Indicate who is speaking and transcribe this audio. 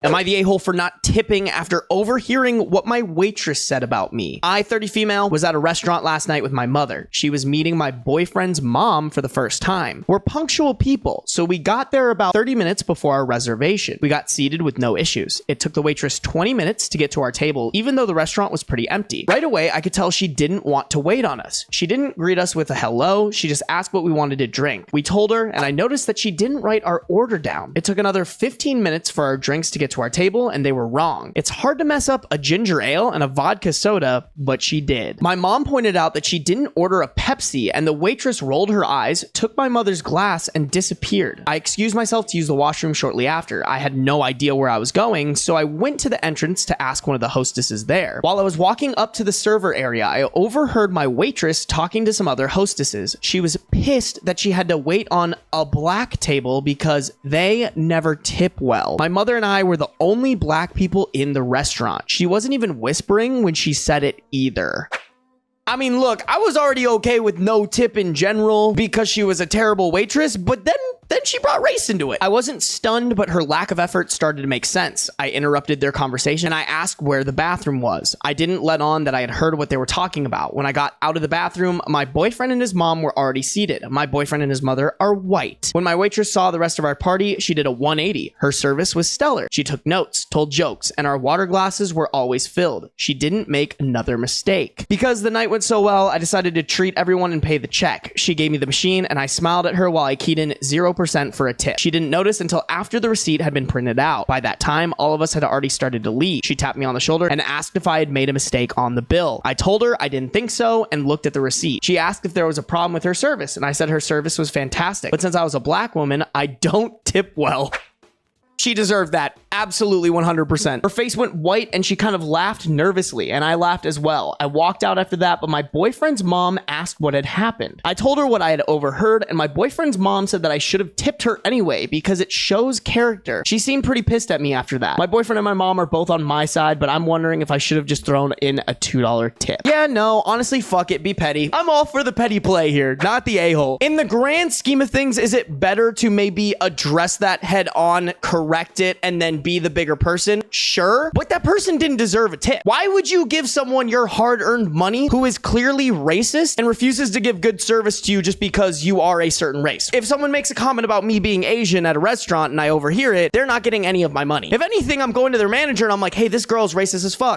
Speaker 1: Am I the a-hole for not tipping after overhearing what my waitress said about me? I, 30 female, was at a restaurant last night with my mother. She was meeting my boyfriend's mom for the first time. We're punctual people, so we got there about 30 minutes before our reservation. We got seated with no issues. It took the waitress 20 minutes to get to our table, even though the restaurant was pretty empty. Right away, I could tell she didn't want to wait on us. She didn't greet us with a hello. She just asked what we wanted to drink. We told her, and I noticed that she didn't write our order down. It took another 15 minutes for our drinks to get to our table, and they were wrong. It's hard to mess up a ginger ale and a vodka soda, but she did. My mom pointed out that she didn't order a Pepsi, and the waitress rolled her eyes, took my mother's glass, and disappeared. I excused myself to use the washroom shortly after. I had no idea where I was going, so I went to the entrance to ask one of the hostesses there. While I was walking up to the server area, I overheard my waitress talking to some other hostesses. She was pissed that she had to wait on a black table because they never tip well. My mother and I were the only black people in the restaurant. She wasn't even whispering when she said it either. I mean, look, I was already okay with no tip in general because she was a terrible waitress, but then she brought race into it. I wasn't stunned, but her lack of effort started to make sense. I interrupted their conversation and I asked where the bathroom was. I didn't let on that I had heard what they were talking about. When I got out of the bathroom, my boyfriend and his mom were already seated. My boyfriend and his mother are white. When my waitress saw the rest of our party, she did a 180. Her service was stellar. She took notes, told jokes, and our water glasses were always filled. She didn't make another mistake. Because the night went so well, I decided to treat everyone and pay the check. She gave me the machine and I smiled at her while I keyed in 0% for a tip. She didn't notice until after the receipt had been printed out. By that time, all of us had already started to leave. She tapped me on the shoulder and asked if I had made a mistake on the bill. I told her I didn't think so and looked at the receipt. She asked if there was a problem with her service and I said her service was fantastic. But since I was a black woman, I don't tip well. She deserved that. Absolutely 100%. Her face went white and she kind of laughed nervously and I laughed as well. I walked out after that, but my boyfriend's mom asked what had happened. I told her what I had overheard and my boyfriend's mom said that I should have tipped her anyway because it shows character. She seemed pretty pissed at me after that. My boyfriend and my mom are both on my side, but I'm wondering if I should have just thrown in a $2 tip. Yeah, no, honestly, fuck it, be petty. I'm all for the petty play here, not the a-hole. In the grand scheme of things, is it better to maybe address that head on, correct it, and then be the bigger person? Sure, but that person didn't deserve a tip. Why would you give someone your hard-earned money who is clearly racist and refuses to give good service to you just because you are a certain race? If someone makes a comment about me being Asian at a restaurant and I overhear it, they're not getting any of my money. If anything, I'm going to their manager and I'm like, hey, this girl's racist as fuck.